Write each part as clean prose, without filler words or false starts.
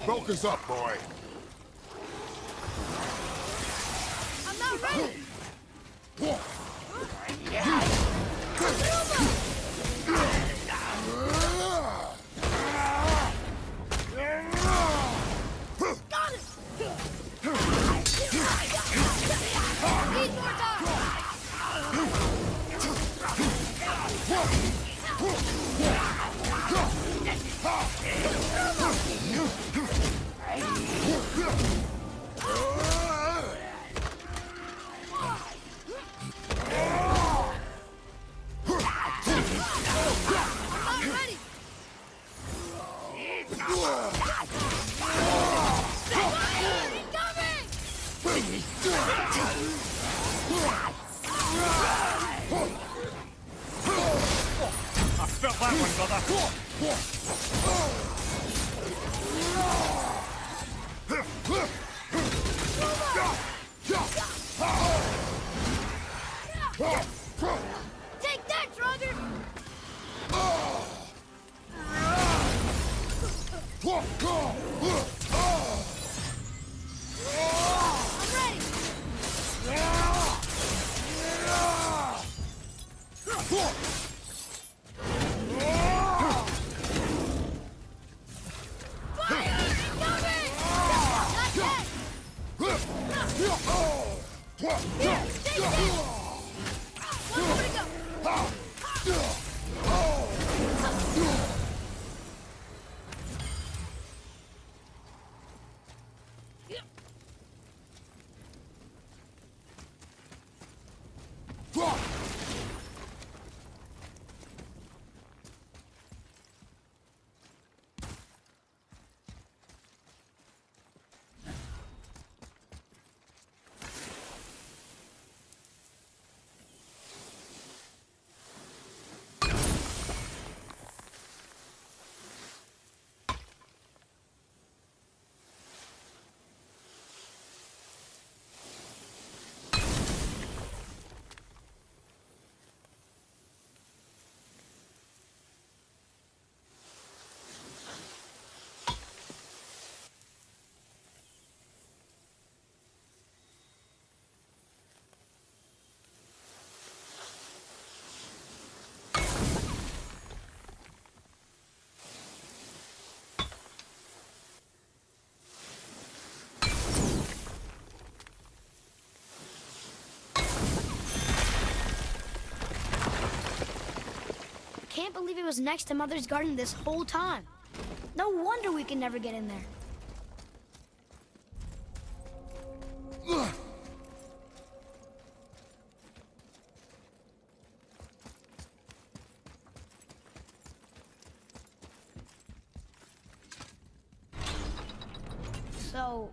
Focus up, boy. I'm not ready! Got it! Need more time! I'm ready! I felt that one, brother. Take that, Roger! I'm ready! Fire! Incoming! Not yet! Here, take this! One more to go! Can't believe it was next to Mother's garden this whole time. No wonder we can never get in there. So,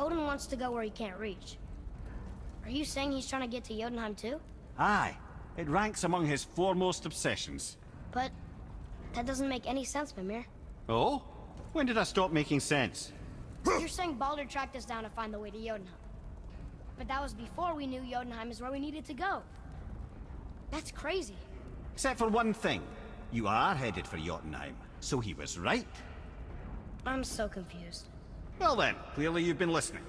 Odin wants to go where he can't reach. Are you saying he's trying to get to Jotunheim too? Aye. It ranks among his foremost obsessions. But that doesn't make any sense, Mimir. Oh? When did I stop making sense? You're saying Baldur tracked us down to find the way to Jotunheim. But that was before we knew Jotunheim is where we needed to go. That's crazy. Except for one thing. You are headed for Jotunheim, so he was right. I'm so confused. Well then, clearly you've been listening.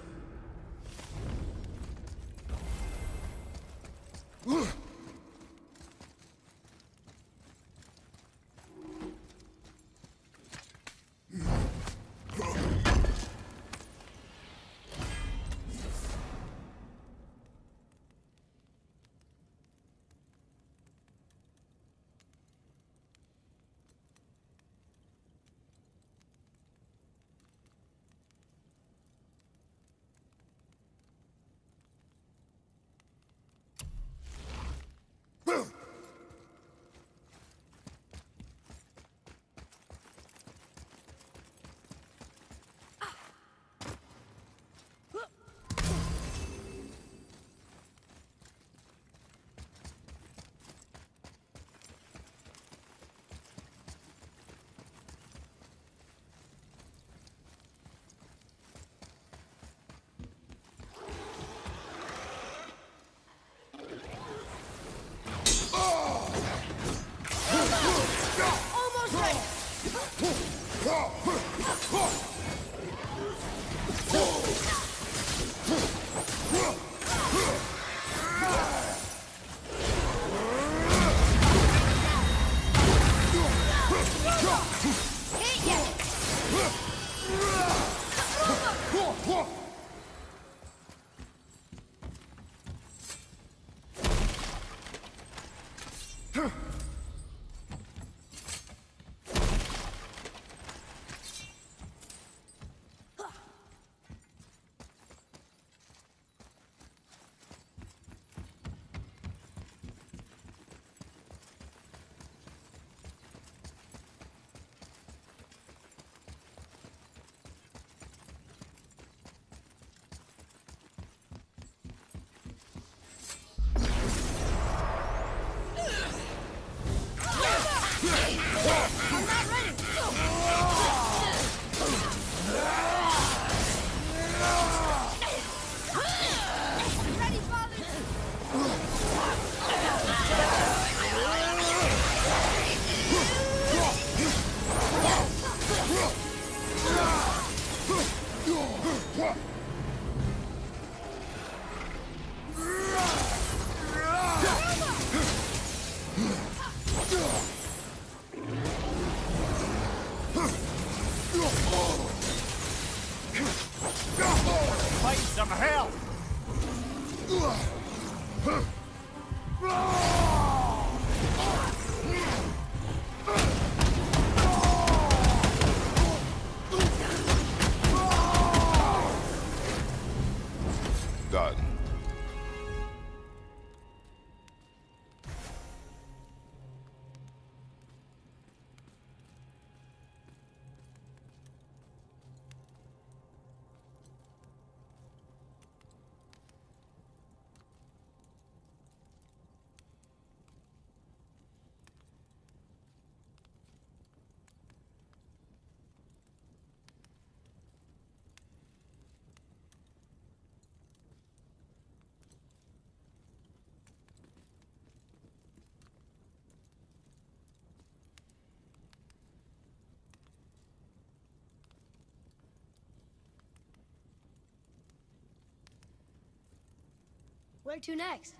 Find some help! Done. Where to next?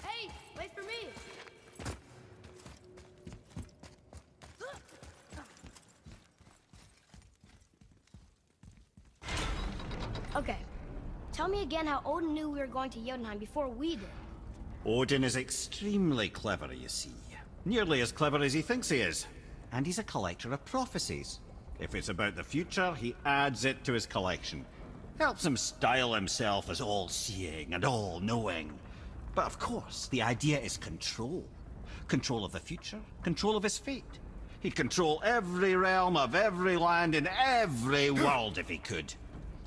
Hey, wait for me! Okay, tell me again how Odin knew we were going to Jotunheim before we did. Odin is extremely clever, you see. Nearly as clever as he thinks he is. And he's a collector of prophecies. If it's about the future, he adds it to his collection. Helps him style himself as all-seeing and all-knowing. But of course, the idea is control. Control of the future, control of his fate. He'd control every realm of every land in every world if he could.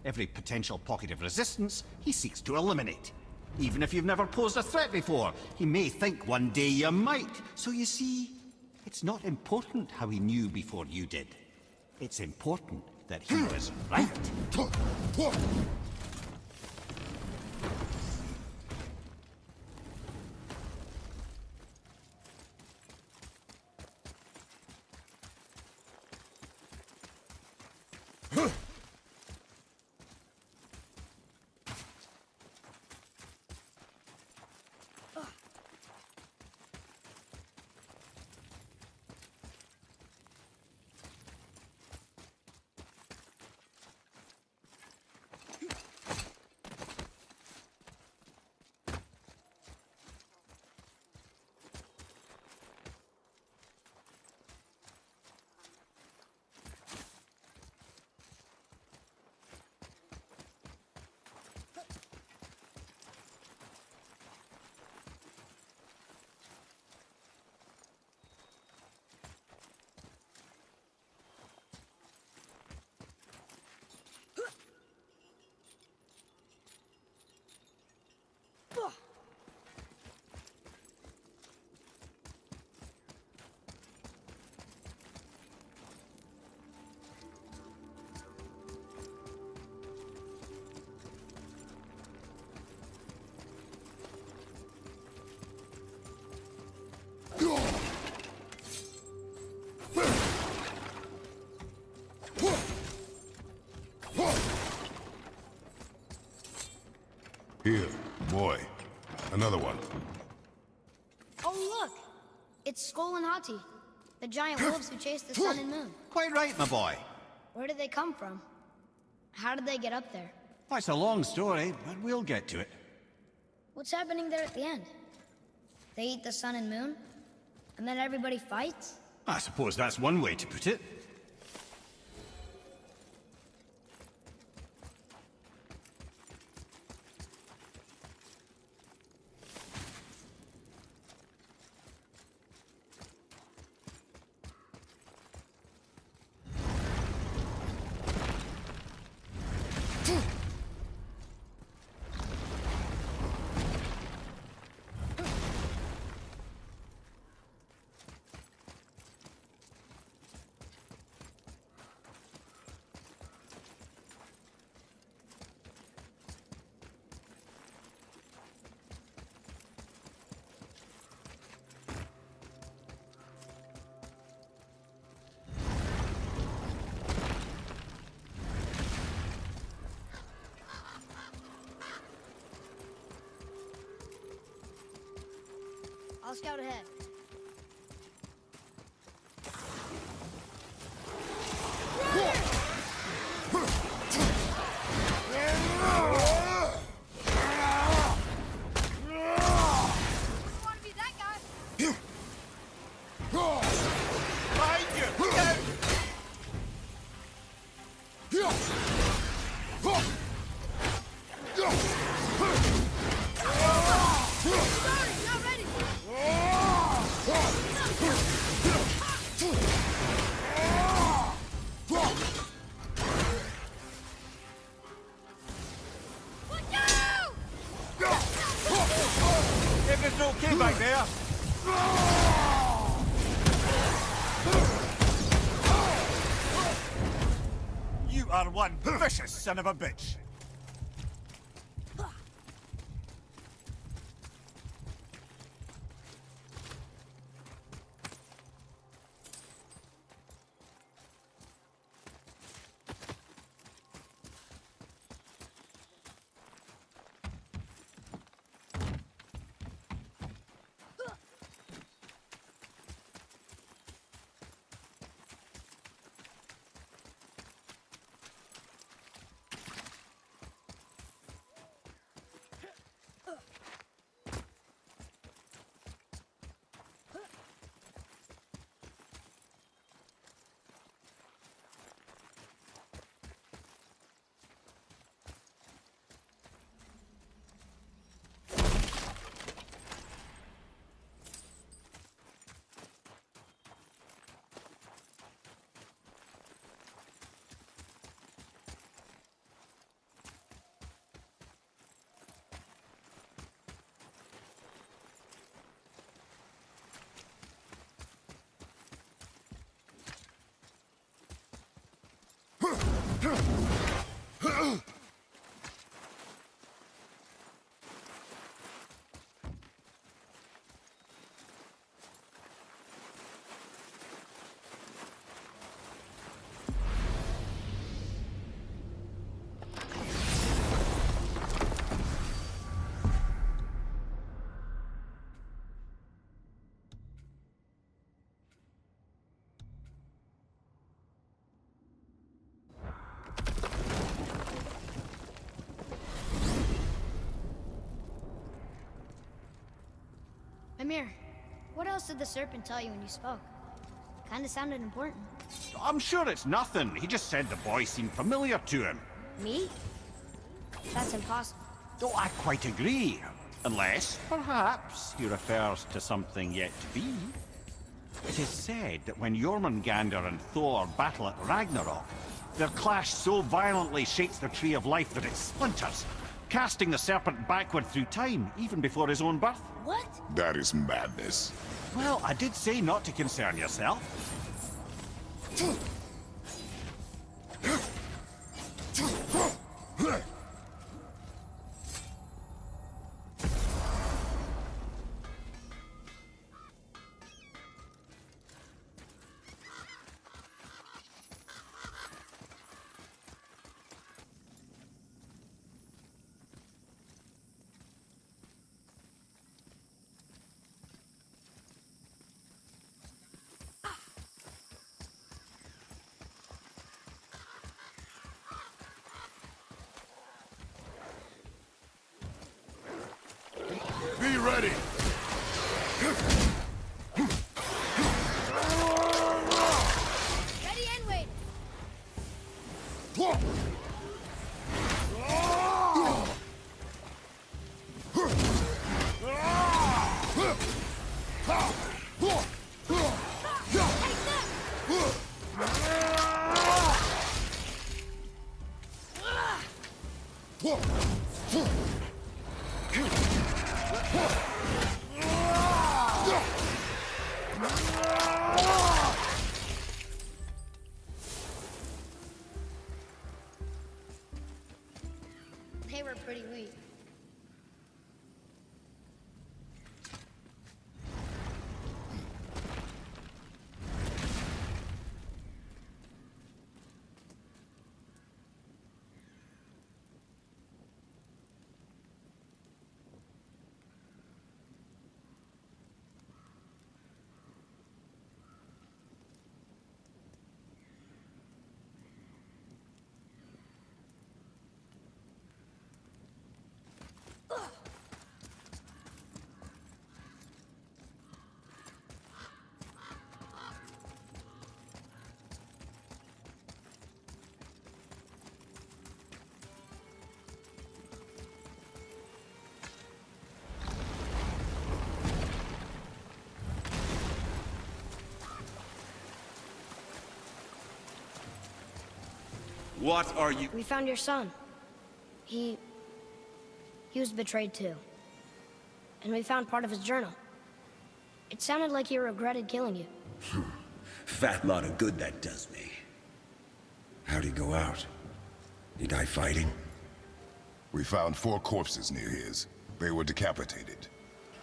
Every potential pocket of resistance, he seeks to eliminate. Even if you've never posed a threat before, he may think one day you might. So you see, it's not important how he knew before you did. It's important that he was right. Here, boy. Another one. Oh, look! It's Skull and Hati, the giant wolves who chase the sun and moon. Quite right, my boy. Where did they come from? How did they get up there? Well, it's a long story, but we'll get to it. What's happening there at the end? They eat the sun and moon? And then everybody fights? I suppose that's one way to put it. I'll scout ahead. Everything's okay back there? You are one vicious son of a bitch. Mimir, what else did the serpent tell you when you spoke? Kinda sounded important. I'm sure it's nothing. He just said the boy seemed familiar to him. Me? That's impossible. Oh, I quite agree. Unless, perhaps, he refers to something yet to be. It is said that when Jormungandr and Thor battle at Ragnarok, their clash so violently shakes the Tree of Life that it splinters. casting the serpent backward through time, even before his own birth. What? That is madness. Well, I did say not to concern yourself. Be ready! Ready and wait. They were pretty weak. What are you? We found your son. He was betrayed too. And we found part of his journal. It sounded like he regretted killing you. Fat lot of good that does me. How'd he go out? He die fighting? We found 4 corpses near his. They were decapitated.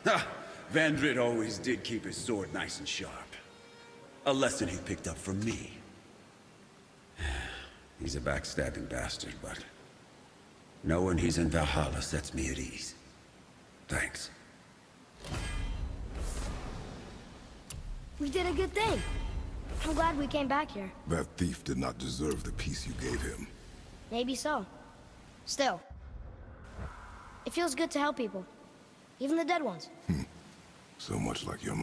Ha! Vandrid always did keep his sword nice and sharp. A lesson he picked up from me. He's a backstabbing bastard, but knowing he's in Valhalla sets me at ease. Thanks. We did a good thing. I'm glad we came back here. That thief did not deserve the peace you gave him. Maybe so. Still, it feels good to help people. Even the dead ones. So much like your...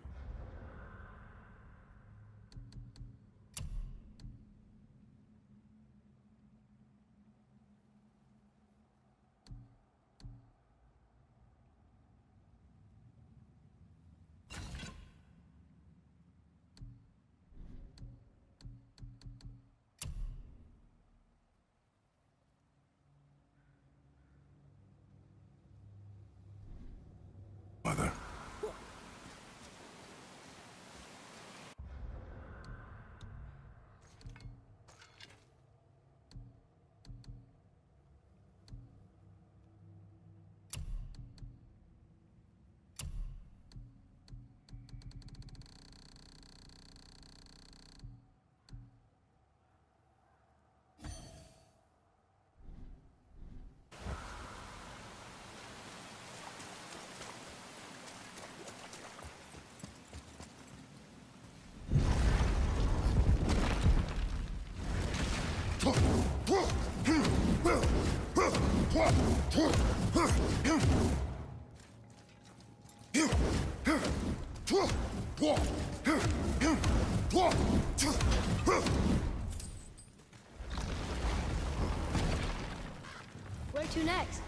mother. Where to next?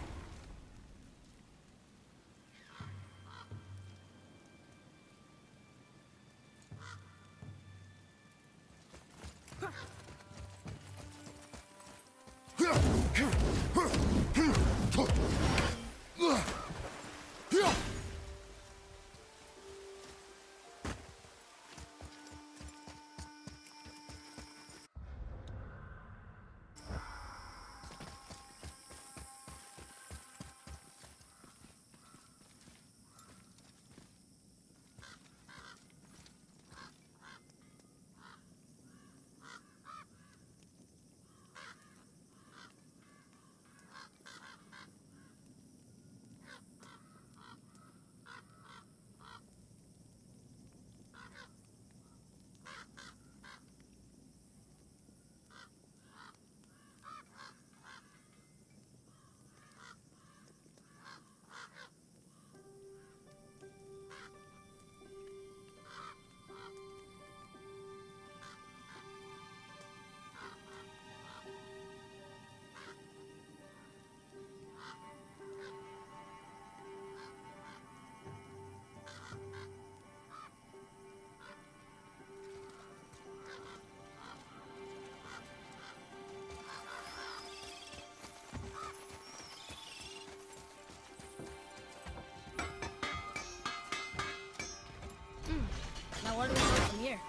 Now where do we go from here?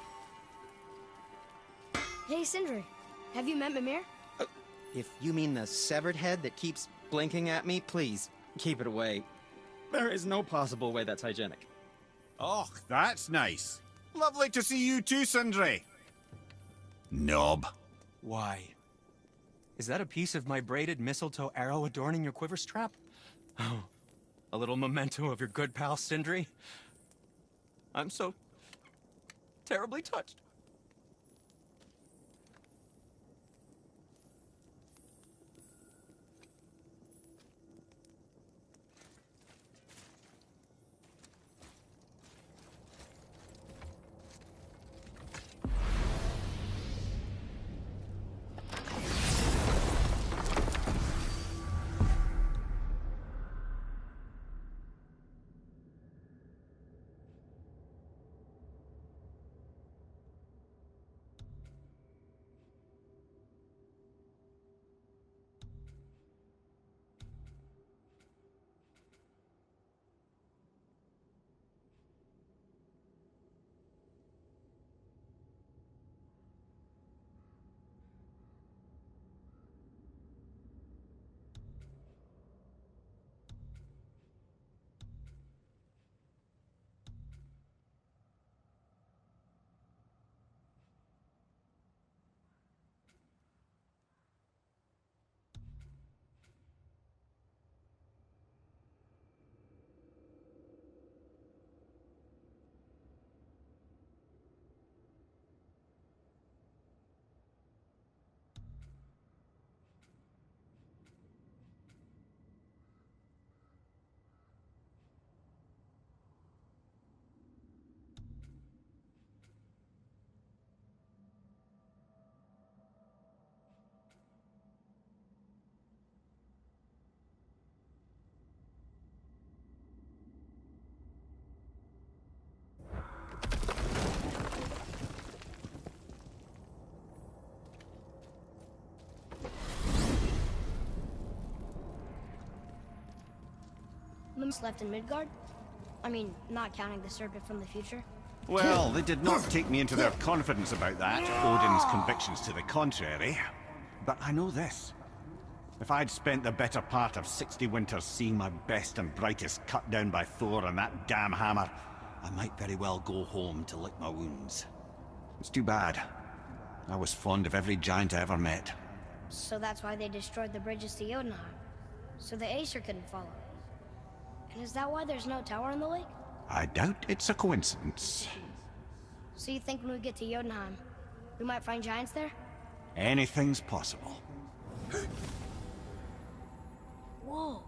Hey, Sindri. Have you met Mimir? If you mean the severed head that keeps blinking at me, please, keep it away. There is no possible way that's hygienic. Oh, that's nice. Lovely to see you too, Sindri. Knob. Why? Is that a piece of my braided mistletoe arrow adorning your quiver strap? Oh, a little memento of your good pal Sindri? I'm so terribly touched. Mimir's left in Midgard? I mean, not counting the serpent from the future. Well, they did not take me into their confidence about that, Odin's convictions to the contrary. But I know this. If I'd spent the better part of 60 winters seeing my best and brightest cut down by Thor and that damn hammer, I might very well go home to lick my wounds. It's too bad. I was fond of every giant I ever met. So that's why they destroyed the bridges to Jotunheim. So the Aesir couldn't follow. And is that why there's no tower in the lake? I doubt it's a coincidence. So you think when we get to Jotunheim, we might find giants there? Anything's possible. Whoa.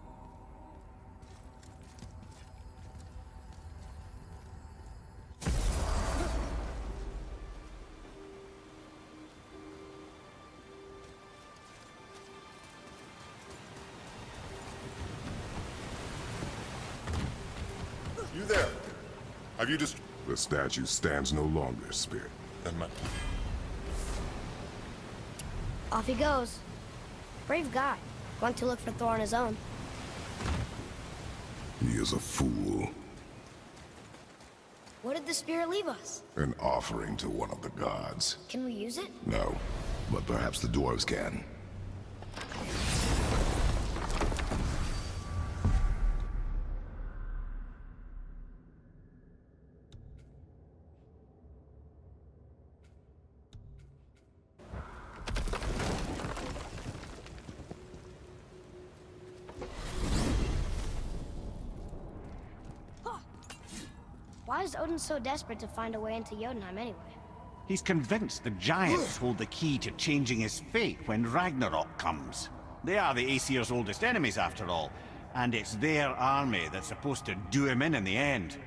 You there? Have you just... The statue stands no longer, Spirit. Off he goes. Brave guy. Went to look for Thor on his own. He is a fool. What did the spirit leave us? An offering to one of the gods. Can we use it? No, but perhaps the dwarves can. Why is Odin so desperate to find a way into Jotunheim anyway? He's convinced the giants hold the key to changing his fate when Ragnarok comes. They are the Aesir's oldest enemies, after all, and it's their army that's supposed to do him in the end.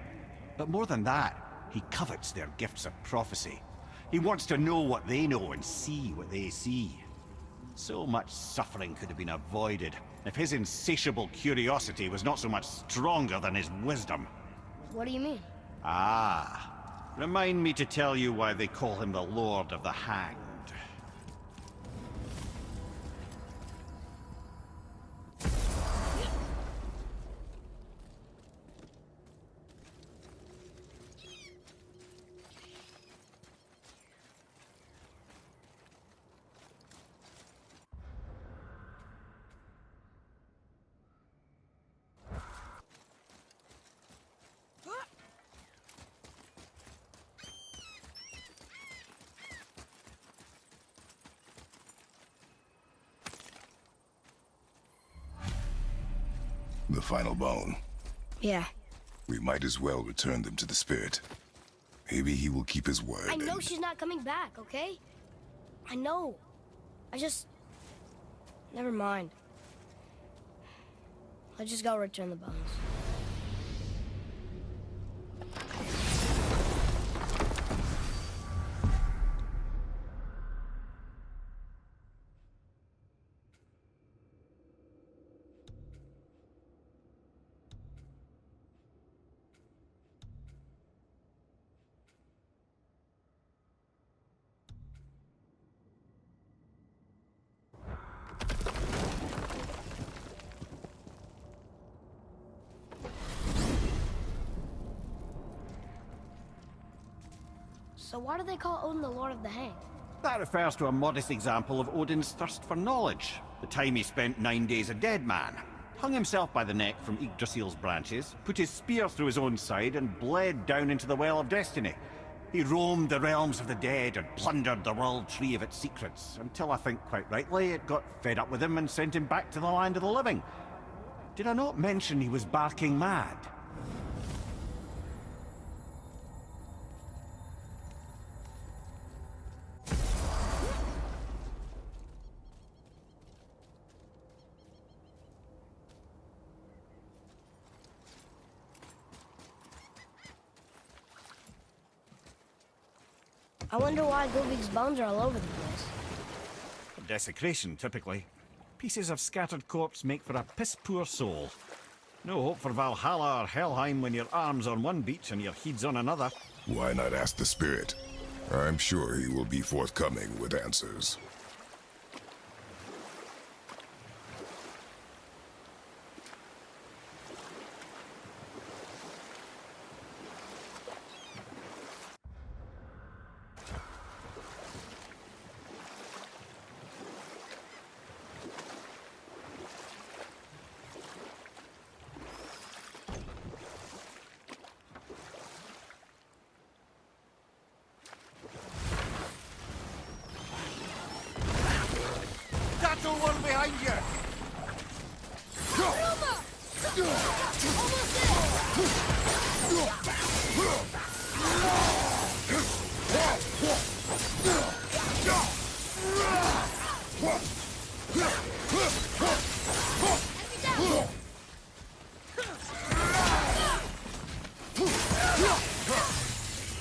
But more than that, he covets their gifts of prophecy. He wants to know what they know and see what they see. So much suffering could have been avoided if his insatiable curiosity was not so much stronger than his wisdom. What do you mean? Ah, remind me to tell you why they call him the Lord of the Hanged. The final bone. Yeah. We might as well return them to the spirit. Maybe he will keep his word. I know she's not coming back, okay? I know. I just... Never mind. Let's just go return the bones. So why do they call Odin the Lord of the Hanged? That refers to a modest example of Odin's thirst for knowledge. The time he spent 9 days a dead man. Hung himself by the neck from Yggdrasil's branches, put his spear through his own side, and bled down into the Well of Destiny. He roamed the realms of the dead and plundered the World Tree of its secrets, until I think quite rightly it got fed up with him and sent him back to the land of the living. Did I not mention he was barking mad? I wonder why Gulvig's bones are all over the place. Desecration, typically. Pieces of scattered corpse make for a piss-poor soul. No hope for Valhalla or Helheim when your arm's on one beach and your head's on another. Why not ask the spirit? I'm sure he will be forthcoming with answers. That's the one behind you!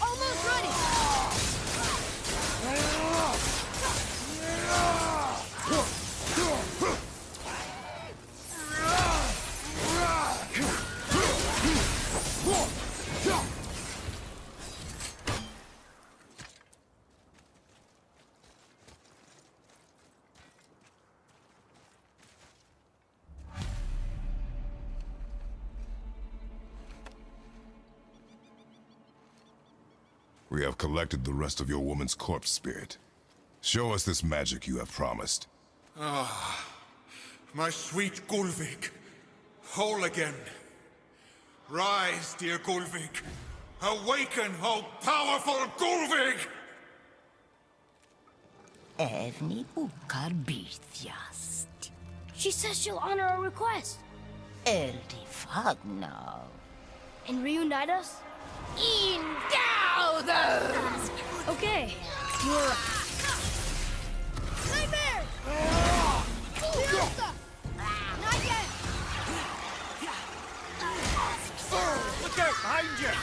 Almost ready! We have collected the rest of your woman's corpse spirit. Show us this magic you have promised. My sweet Gulvig, whole again. Rise, dear Gulvig. Awaken, O powerful Gulvig! Evni bukar bitjast. She says she'll honor our request. Eldi fagna. And reunite us? In dauder! Okay. You're right. Nightmare! Not yet! Look out behind you!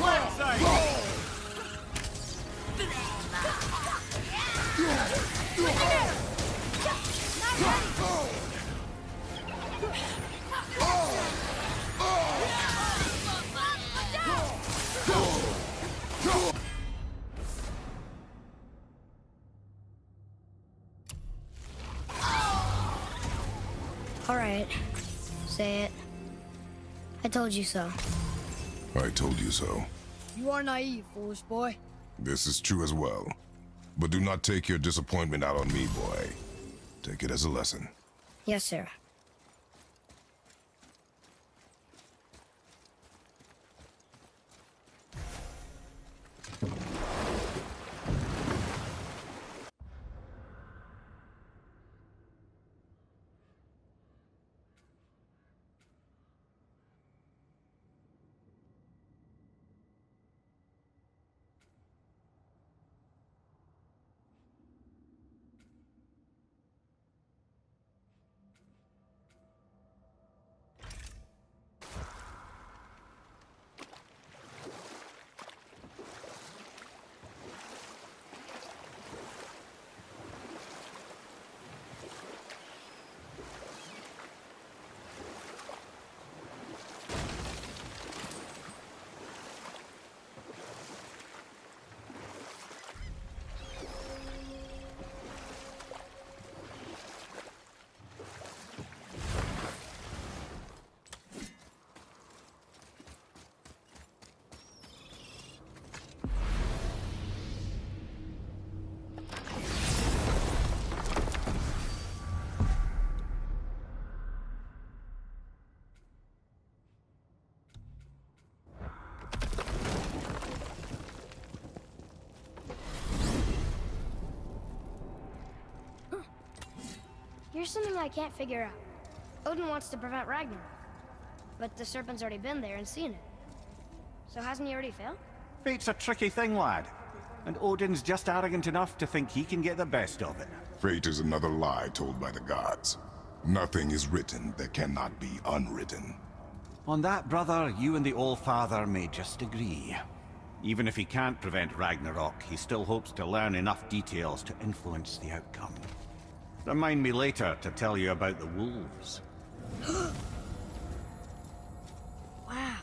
Left side! Not ready! All right. Say it. I told you so. I told you so. You are naive, foolish boy. This is true as well. But do not take your disappointment out on me, boy. Take it as a lesson. Yes, sir. Here's something I can't figure out. Odin wants to prevent Ragnarok, but the Serpent's already been there and seen it. So hasn't he already failed? Fate's a tricky thing, lad. And Odin's just arrogant enough to think he can get the best of it. Fate is another lie told by the gods. Nothing is written that cannot be unwritten. On that, brother, you and the All-Father may just agree. Even if he can't prevent Ragnarok, he still hopes to learn enough details to influence the outcome. Remind me later to tell you about the wolves. Wow.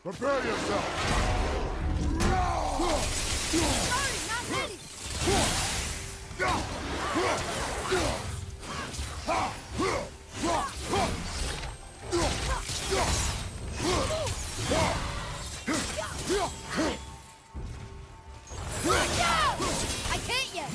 Prepare yourself! Sorry, not ready! Watch out! I can't yet!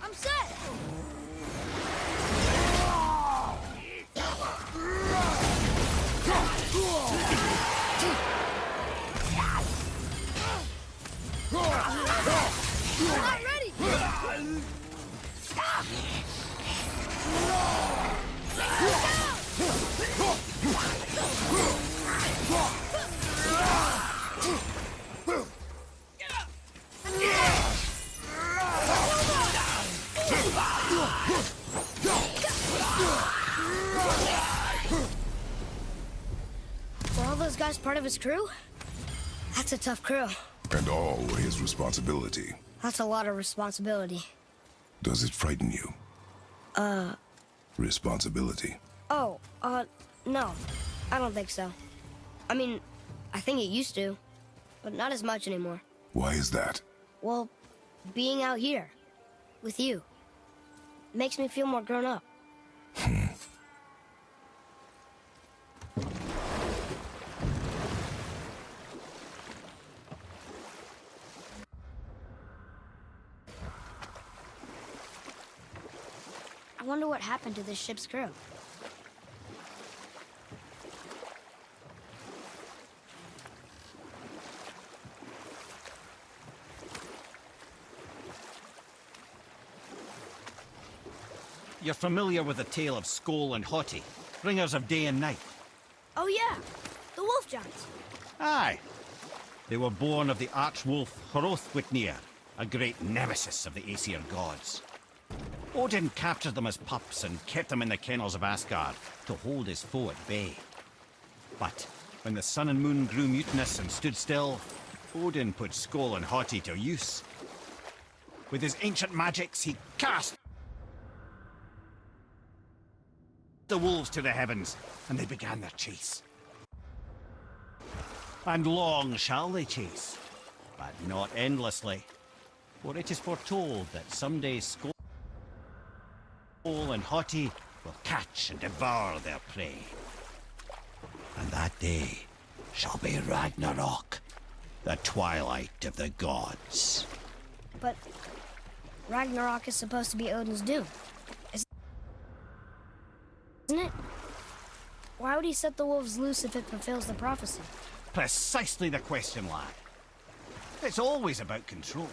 I'm set! I'm not ready! Were all those guys part of his crew? That's a tough crew. And all were his responsibility. That's a lot of responsibility. Does it frighten you? Responsibility. Oh, no. I don't think so. I mean, I think it used to, but not as much anymore. Why is that? Well, being out here, with you, makes me feel more grown up. I wonder what happened to this ship's crew. You're familiar with the tale of Skoll and Haughty, bringers of day and night? Oh yeah, the wolf giants. Aye. They were born of the archwolf Hrothwitnir, a great nemesis of the Aesir gods. Odin captured them as pups and kept them in the kennels of Asgard to hold his foe at bay. But when the sun and moon grew mutinous and stood still, Odin put Skoll and Haughty to use. With his ancient magics, he cast the wolves to the heavens, and they began their chase. And long shall they chase, but not endlessly, for it is foretold that someday Skoll and Haughty will catch and devour their prey. And that day shall be Ragnarok, the twilight of the gods. But Ragnarok is supposed to be Odin's doom, isn't it? Why would he set the wolves loose if it fulfills the prophecy? Precisely the question, lad. It's always about control.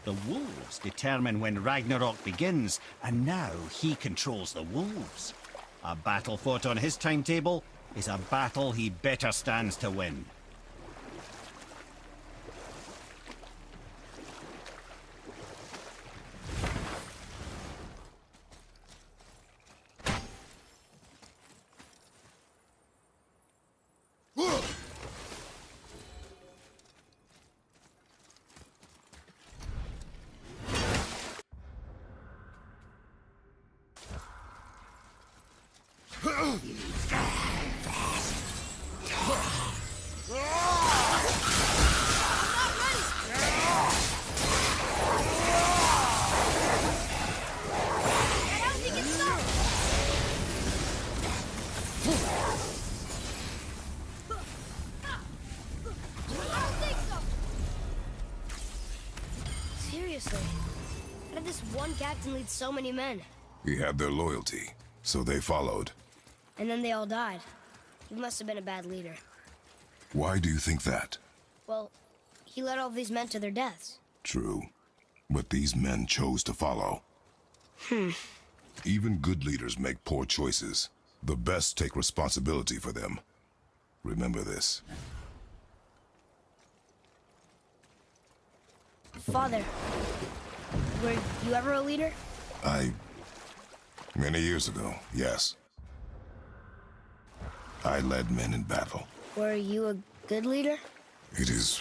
The wolves determine when Ragnarok begins, and now he controls the wolves. A battle fought on his timetable is a battle he better stands to win. Seriously, how did this one captain lead so many men? He had their loyalty, so they followed. And then they all died. He must have been a bad leader. Why do you think that? Well, he led all these men to their deaths. True. But these men chose to follow. Even good leaders make poor choices. The best take responsibility for them. Remember this. Father, were you ever a leader? Many years ago, yes. I led men in battle. Were you a good leader? It is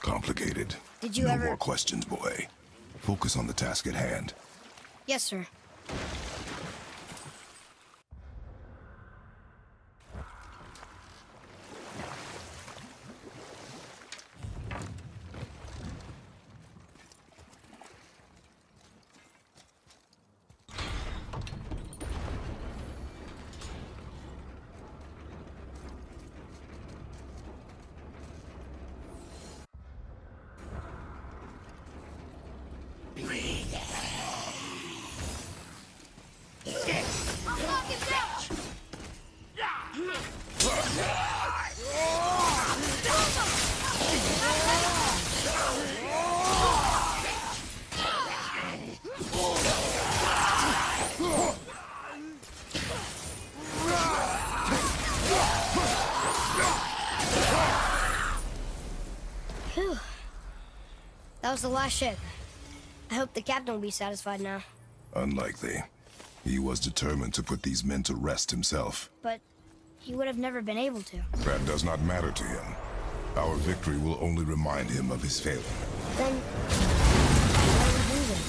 complicated. Did you no ever... more questions, boy. Focus on the task at hand. Yes, sir. Phew. That was the last ship. I hope the captain will be satisfied now. Unlikely. He was determined to put these men to rest himself. But he would have never been able to. That does not matter to him. Our victory will only remind him of his failure. Then, why do we do this?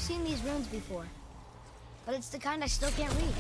seen these runes before, but it's the kind I still can't read.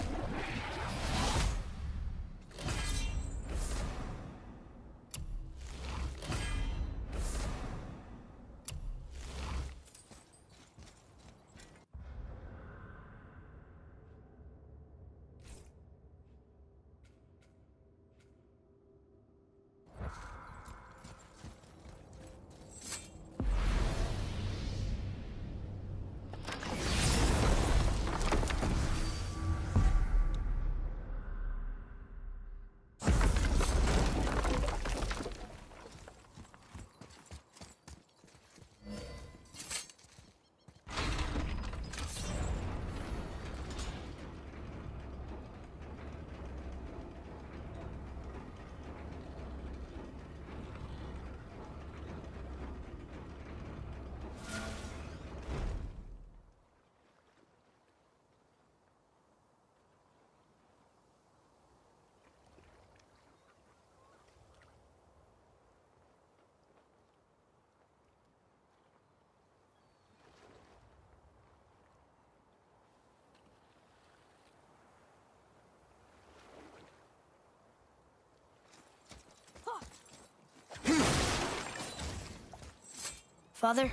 Father,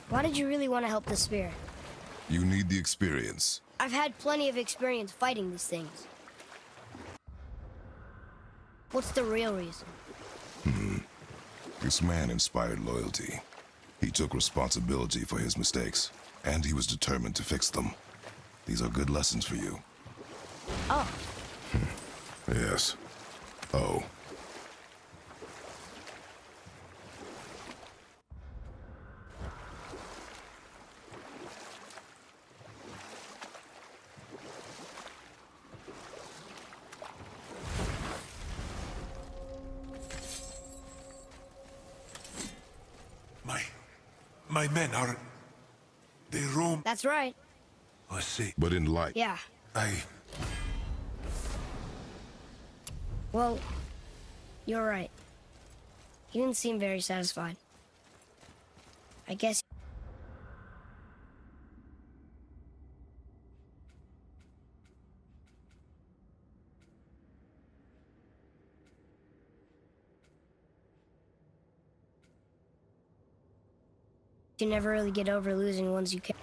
why did you really want to help the spear? You need the experience. I've had plenty of experience fighting these things. What's the real reason? This man inspired loyalty. He took responsibility for his mistakes, and he was determined to fix them. These are good lessons for you. Oh, Yes. Oh. My men are... They roam... that's right. I see. But in light... Yeah. I... Well, you're right. He didn't seem very satisfied. I guess... you never really get over losing ones you can.